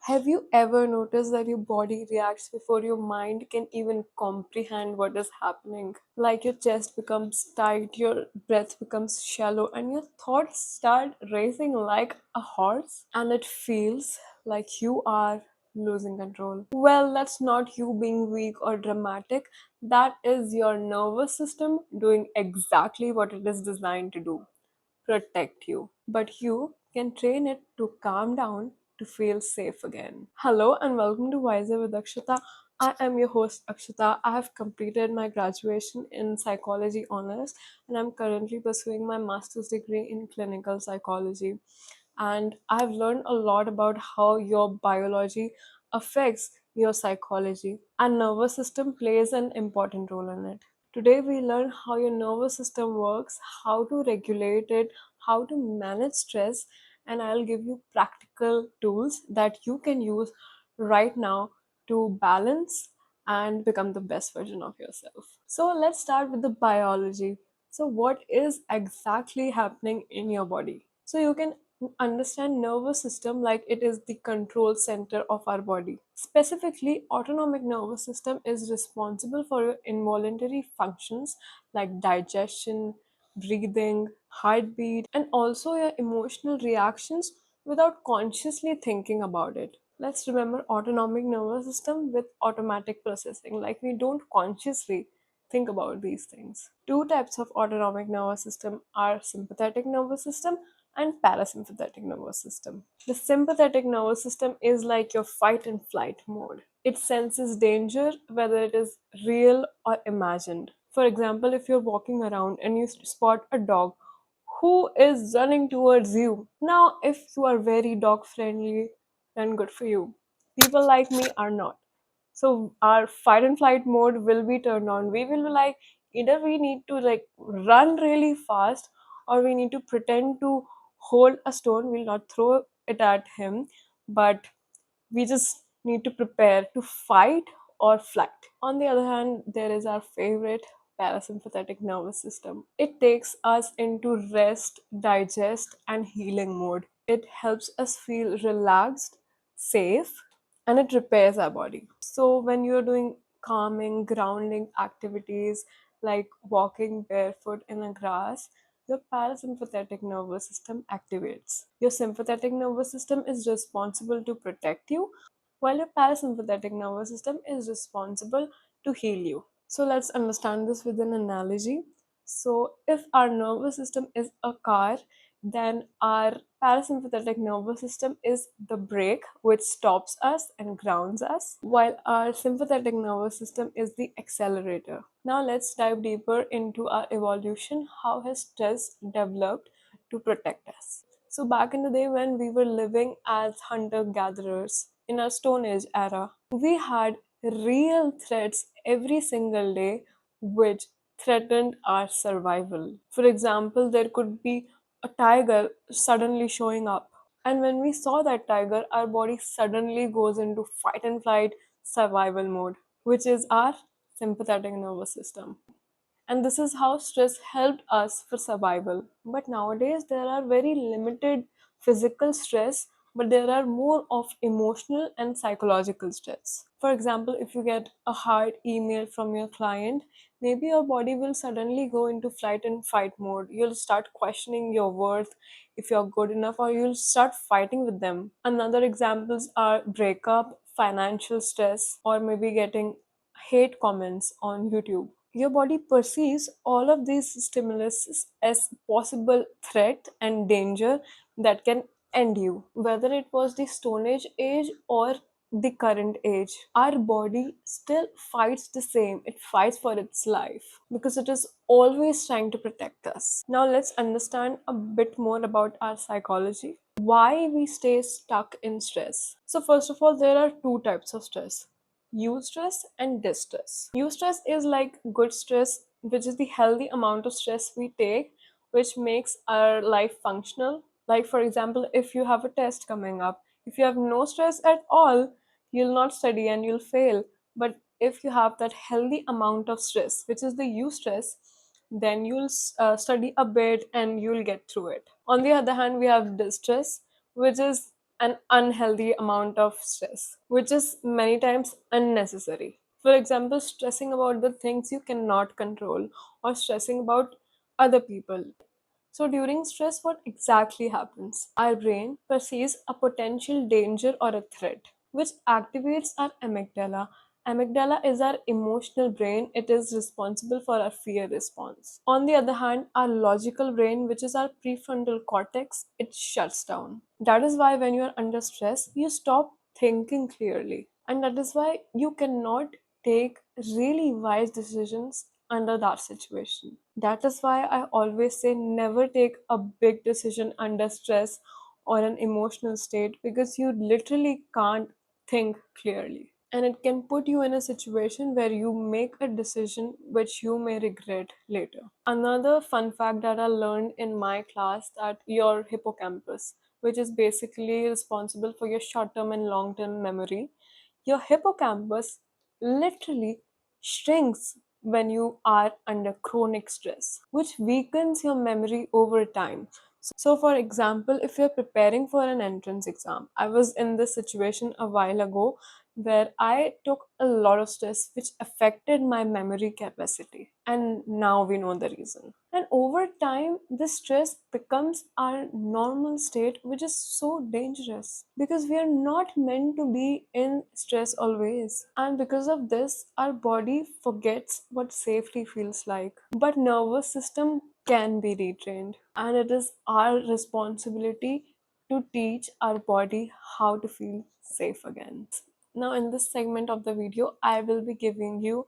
Have you ever noticed that your body reacts before your mind can even comprehend what is happening? Like your chest becomes tight, your breath becomes shallow, and your thoughts start racing like a horse, and it feels like you are losing control. Well, that's not you being weak or dramatic. That is your nervous system doing exactly what it is designed to do, protect you. But you can train it to calm down to feel safe again. Hello and welcome to Wiser with Akshita. I am your host Akshita. I have completed my graduation in psychology honors and I'm currently pursuing my master's degree in clinical psychology. And I've learned a lot about how your biology affects your psychology and nervous system plays an important role in it. Today, we learn how your nervous system works, how to regulate it, how to manage stress, and I'll give you practical tools that you can use right now to balance and become the best version of yourself. So, let's start with the biology. So, what is exactly happening in your body? So, you can understand nervous system like it is the control center of our body. Specifically, autonomic nervous system is responsible for your involuntary functions like digestion, breathing, heartbeat, and also your emotional reactions without consciously thinking about it. Let's remember autonomic nervous system with automatic processing, like we don't consciously think about these things. Two types of autonomic nervous system are sympathetic nervous system and parasympathetic nervous system. The sympathetic nervous system is like your fight and flight mode. It senses danger whether it is real or imagined. For example, if you're walking around and you spot a dog who is running towards you. Now, if you are very dog friendly, then good for you. People like me are not. So our fight and flight mode will be turned on. We will be like, either we need to like run really fast or we need to pretend to hold a stone. We'll not throw it at him, but we just need to prepare to fight or flight. On the other hand, there is our favorite parasympathetic nervous system. It takes us into rest, digest, and healing mode. It helps us feel relaxed, safe, and it repairs our body. So, when you're doing calming, grounding activities like walking barefoot in the grass, your parasympathetic nervous system activates. Your sympathetic nervous system is responsible to protect you, while your parasympathetic nervous system is responsible to heal you. So let's understand this with an analogy. So, if our nervous system is a car, then our parasympathetic nervous system is the brake which stops us and grounds us, while our sympathetic nervous system is the accelerator. Now, let's dive deeper into our evolution. How has stress developed to protect us? So, back in the day when we were living as hunter gatherers in our Stone Age era, we had real threats every single day which threatened our survival. For example, there could be a tiger suddenly showing up. And when we saw that tiger, our body suddenly goes into fight and flight survival mode, which is our sympathetic nervous system. And this is how stress helped us for survival. But nowadays, there are very limited physical stress, but there are more of emotional and psychological stress. For example, if you get a hard email from your client, maybe your body will suddenly go into flight and fight mode. You'll start questioning your worth, if you're good enough, or you'll start fighting with them. Another examples are breakup, financial stress, or maybe getting hate comments on YouTube. Your body perceives all of these stimulus as possible threat and danger that can end you, whether it was the Stone Age or the current age. Our body still fights the same. It fights for its life because it is always trying to protect us. Now let's understand a bit more about our psychology. Why we stay stuck in stress. So first of all, there are two types of stress: eustress and distress. Eustress is like good stress, which is the healthy amount of stress we take, which makes our life functional. Like, for example, if you have a test coming up, if you have no stress at all, you'll not study and you'll fail. But if you have that healthy amount of stress, which is the eustress, then you'll study a bit and you'll get through it. On the other hand, we have distress, which is an unhealthy amount of stress, which is many times unnecessary. For example, stressing about the things you cannot control or stressing about other people. So, during stress, what exactly happens? Our brain perceives a potential danger or a threat, which activates our amygdala. Amygdala is our emotional brain, it is responsible for our fear response. On the other hand, our logical brain, which is our prefrontal cortex, it shuts down. That is why, when you are under stress, you stop thinking clearly, and that is why you cannot take really wise decisions under that situation. That is why I always say never take a big decision under stress or an emotional state, because you literally can't think clearly. And it can put you in a situation where you make a decision which you may regret later. Another fun fact that I learned in my class, that your hippocampus, which is basically responsible for your short term and long term memory, your hippocampus literally shrinks when you are under chronic stress, which weakens your memory over time. So, for example, if you're preparing for an entrance exam, I was in this situation a while ago where I took a lot of stress, which affected my memory capacity. And now we know the reason. And over time, this stress becomes our normal state, which is so dangerous because we are not meant to be in stress always. And because of this, our body forgets what safety feels like. But nervous system can be retrained, and it is our responsibility to teach our body how to feel safe again. Now, in this segment of the video, I will be giving you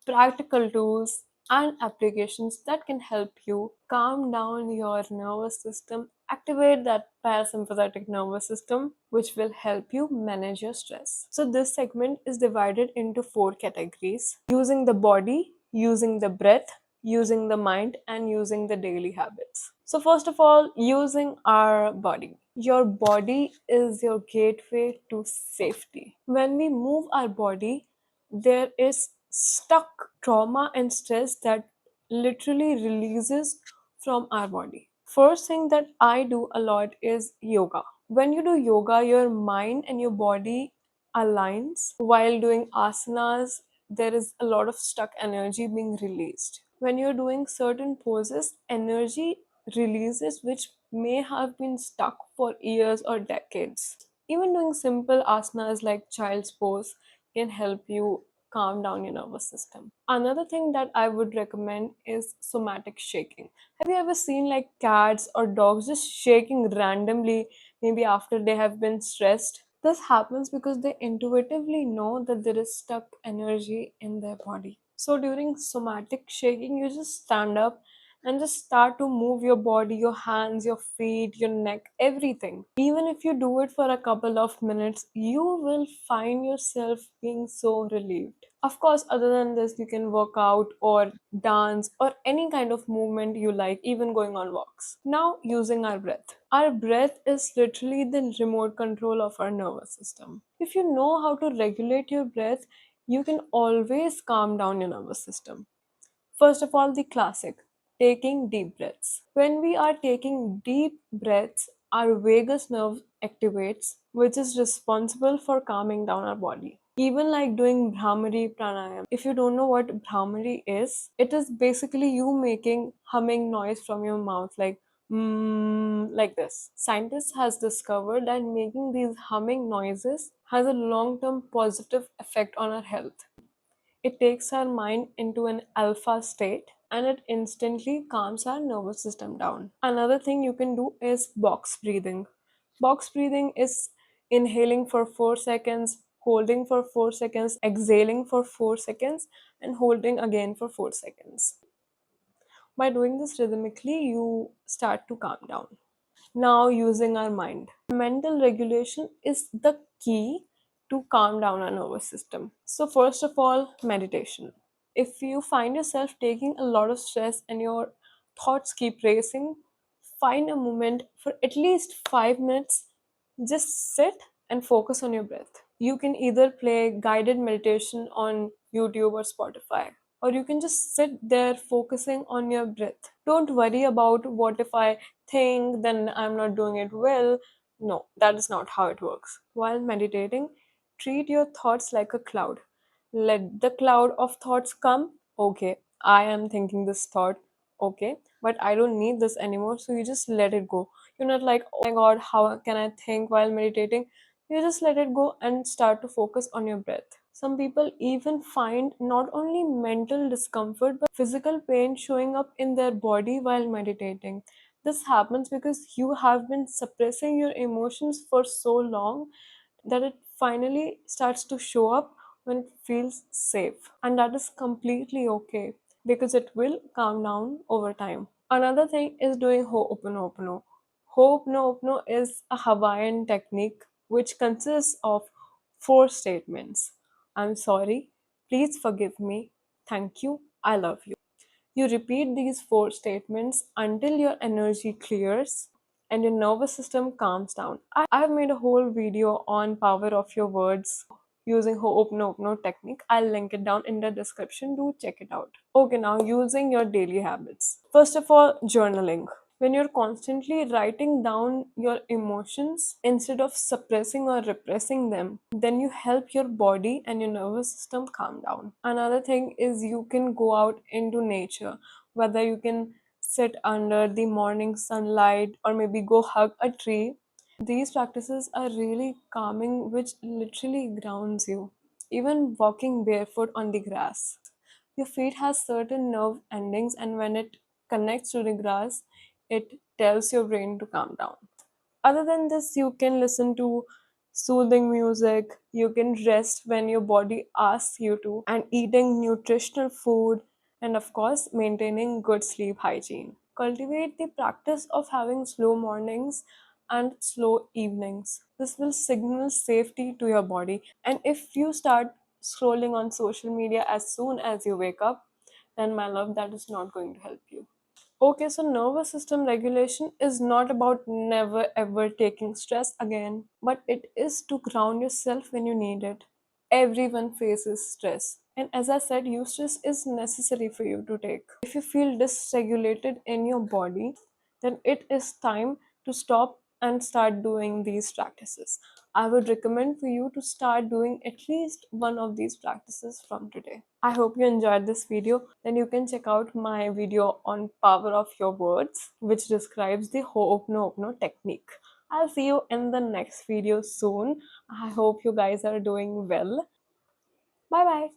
practical tools and applications that can help you calm down your nervous system, activate that parasympathetic nervous system, which will help you manage your stress. So, this segment is divided into four categories: using the body, using the breath, using the mind, and using the daily habits. So, first of all, using our body. Your body is your gateway to safety. When we move our body, there is stuck trauma and stress that literally releases from our body. First thing that I do a lot is yoga. When you do yoga, your mind and your body aligns. While doing asanas, there is a lot of stuck energy being released. When you're doing certain poses, energy releases which may have been stuck for years or decades. Even doing simple asanas like child's pose can help you calm down your nervous system. Another thing that I would recommend is somatic shaking. Have you ever seen like cats or dogs just shaking randomly, maybe after they have been stressed? This happens because they intuitively know that there is stuck energy in their body. So during somatic shaking, you just stand up and just start to move your body, your hands, your feet, your neck, everything. Even if you do it for a couple of minutes, you will find yourself being so relieved. Of course, other than this, you can work out or dance or any kind of movement you like, even going on walks. Now, using our breath. Our breath is literally the remote control of our nervous system. If you know how to regulate your breath, you can always calm down your nervous system. First of all, the classic, taking deep breaths. When we are taking deep breaths, our vagus nerve activates, which is responsible for calming down our body. Even like doing Brahmari pranayam. If you don't know what Brahmari is, it is basically you making humming noise from your mouth, like like this. Scientists has discovered that making these humming noises has a long-term positive effect on our health. It takes our mind into an alpha state and it instantly calms our nervous system down. Another thing you can do is box breathing. Box breathing is inhaling for 4 seconds, holding for 4 seconds, exhaling for 4 seconds, and holding again for 4 seconds. By doing this rhythmically, you start to calm down. Now, using our mind. Mental regulation is the key to calm down our nervous system. So, first of all, meditation. If you find yourself taking a lot of stress and your thoughts keep racing, find a moment for at least 5 minutes. Just sit and focus on your breath. You can either play guided meditation on YouTube or Spotify, or you can just sit there focusing on your breath. Don't worry about what if I think, then I'm not doing it well. No, that is not how it works. While meditating, treat your thoughts like a cloud. Let the cloud of thoughts come. Okay, I am thinking this thought. Okay, but I don't need this anymore. So you just let it go. You're not like, oh my god, how can I think while meditating? You just let it go and start to focus on your breath. Some people even find not only mental discomfort but physical pain showing up in their body while meditating. This happens because you have been suppressing your emotions for so long that it finally starts to show up when it feels safe. And that is completely okay because it will calm down over time. Another thing is doing Ho'oponopono. Ho'oponopono is a Hawaiian technique which consists of four statements: I'm sorry, please forgive me, thank you, I love you. You repeat these four statements until your energy clears and your nervous system calms down. I've made a whole video on power of your words using Ho'oponopono technique. I'll link it down in the description. Do check it out. Okay, now using your daily habits. First of all, journaling. When you're constantly writing down your emotions instead of suppressing or repressing them, then you help your body and your nervous system calm down. Another thing is you can go out into nature, whether you can sit under the morning sunlight or maybe go hug a tree. These practices are really calming, which literally grounds you. Even walking barefoot on the grass. Your feet has certain nerve endings, and when it connects to the grass, it tells your brain to calm down. Other than this, you can listen to soothing music, you can rest when your body asks you to, and eating nutritional food, and of course, maintaining good sleep hygiene. Cultivate the practice of having slow mornings and slow evenings. This will signal safety to your body. And if you start scrolling on social media as soon as you wake up, then my love, that is not going to help you. Okay, so nervous system regulation is not about never ever taking stress again, but it is to ground yourself when you need it. Everyone faces stress. And as I said, eustress is necessary for you to take. If you feel dysregulated in your body, then it is time to stop and start doing these practices. I would recommend for you to start doing at least one of these practices from today. I hope you enjoyed this video. Then you can check out my video on power of your words, which describes the Ho'oponopono technique. I'll see you in the next video soon. I hope you guys are doing well. Bye bye.